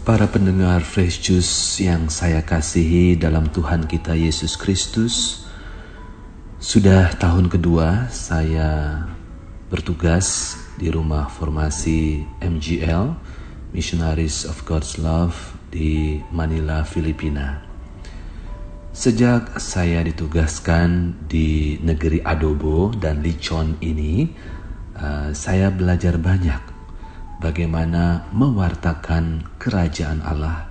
Para pendengar Fresh Juice yang saya kasihi dalam Tuhan kita Yesus Kristus, sudah tahun kedua saya bertugas di rumah formasi MGL, Missionaries of God's Love di Manila, Filipina. Sejak saya ditugaskan di negeri Adobo dan Lechon ini, saya belajar banyak bagaimana mewartakan kerajaan Allah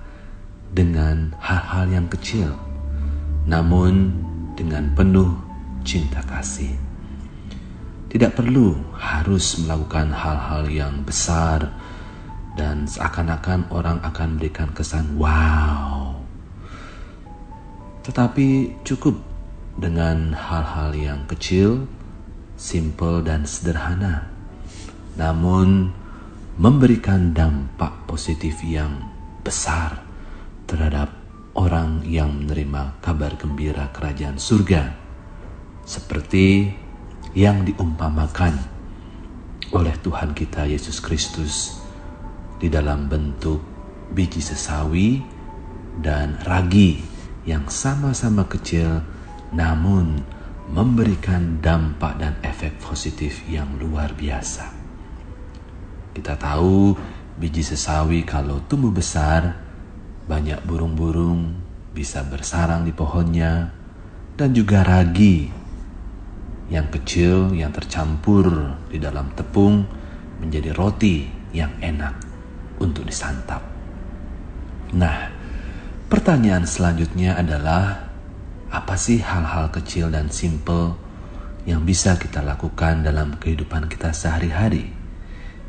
dengan hal-hal yang kecil, namun dengan penuh cinta kasih. Tidak perlu harus melakukan hal-hal yang besar dan seakan-akan orang akan memberikan kesan wow. Tetapi cukup dengan hal-hal yang kecil, simple dan sederhana, namun memberikan dampak positif yang besar terhadap orang yang menerima kabar gembira kerajaan surga, seperti yang diumpamakan oleh Tuhan kita Yesus Kristus di dalam bentuk biji sesawi dan ragi yang sama-sama kecil namun memberikan dampak dan efek positif yang luar biasa. Kita tahu biji sesawi kalau tumbuh besar, banyak burung-burung bisa bersarang di pohonnya, dan juga ragi yang kecil yang tercampur di dalam tepung menjadi roti yang enak untuk disantap. Nah, pertanyaan selanjutnya adalah, apa sih hal-hal kecil dan simple yang bisa kita lakukan dalam kehidupan kita sehari-hari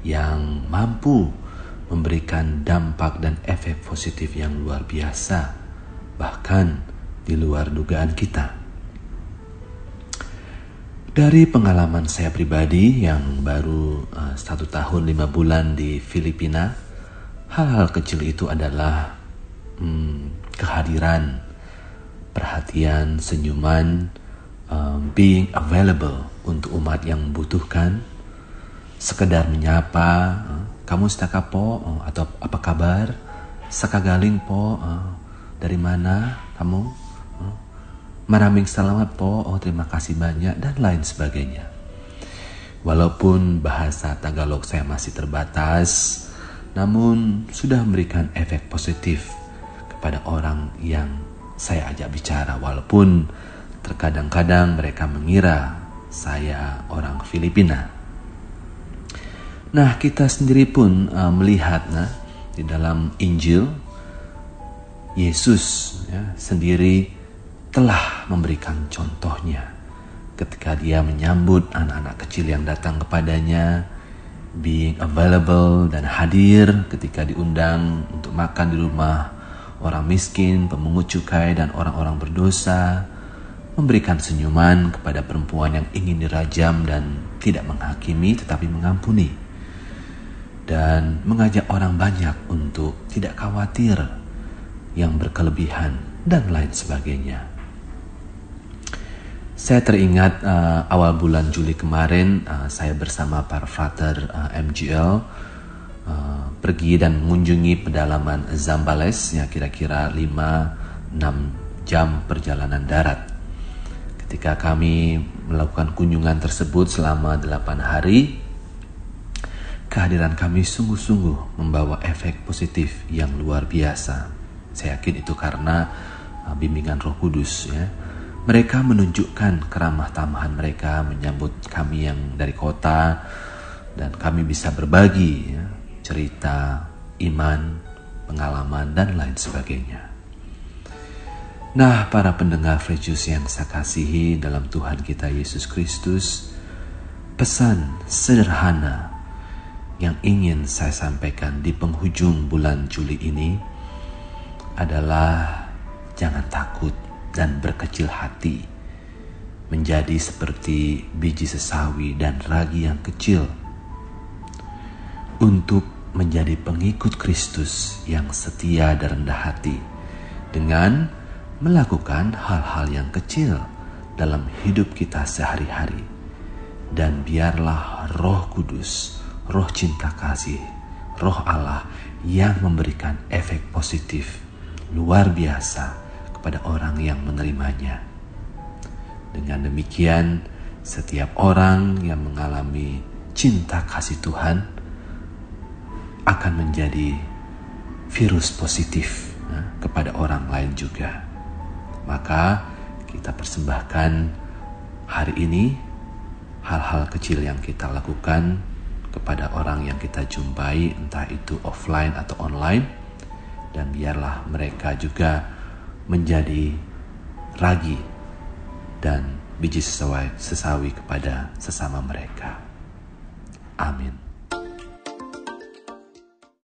yang mampu memberikan dampak dan efek positif yang luar biasa, bahkan di luar dugaan kita? Dari pengalaman saya pribadi yang baru 1 tahun 5 bulan di Filipina, hal-hal kecil itu adalah kehadiran, perhatian, senyuman, being available untuk umat yang membutuhkan, sekedar menyapa, kamu staka po, atau apa kabar, sakagaling po, dari mana kamu, maraming salamat po, terima kasih banyak, dan lain sebagainya. Walaupun bahasa Tagalog saya masih terbatas, namun sudah memberikan efek positif kepada orang yang saya ajak bicara, walaupun terkadang-kadang mereka mengira saya orang Filipina. Nah, kita sendiri pun melihat di dalam Injil, Yesus sendiri telah memberikan contohnya ketika dia menyambut anak-anak kecil yang datang kepadanya, being available dan hadir ketika diundang untuk makan di rumah orang miskin, pemungut cukai, dan orang-orang berdosa, memberikan senyuman kepada perempuan yang ingin dirajam dan tidak menghakimi tetapi mengampuni, dan mengajak orang banyak untuk tidak khawatir yang berkelebihan dan lain sebagainya. Saya teringat awal bulan Juli kemarin saya bersama para frater MGL pergi dan mengunjungi pedalaman Zambales yang kira-kira 5-6 jam perjalanan darat. Ketika kami melakukan kunjungan tersebut selama 8 hari, kehadiran kami sungguh-sungguh membawa efek positif yang luar biasa. Saya yakin itu karena bimbingan Roh Kudus. Mereka menunjukkan keramah tamahan mereka menyambut kami yang dari kota, dan kami bisa berbagi cerita, iman, pengalaman, dan lain sebagainya. Nah, para pendengar Fresh Juice yang saya kasihi dalam Tuhan kita Yesus Kristus, pesan sederhana yang ingin saya sampaikan di penghujung bulan Juli ini adalah jangan takut dan berkecil hati, menjadi seperti biji sesawi dan ragi yang kecil, untuk menjadi pengikut Kristus yang setia dan rendah hati dengan melakukan hal-hal yang kecil dalam hidup kita sehari-hari. Dan biarlah Roh Kudus, Roh cinta kasih, Roh Allah yang memberikan efek positif luar biasa kepada orang yang menerimanya. Dengan demikian, setiap orang yang mengalami cinta kasih Tuhan akan menjadi virus positif kepada orang lain juga. Maka kita persembahkan hari ini hal-hal kecil yang kita lakukan kepada orang yang kita jumpai, entah itu offline atau online, dan biarlah mereka juga menjadi ragi dan biji sesawi kepada sesama mereka. Amin.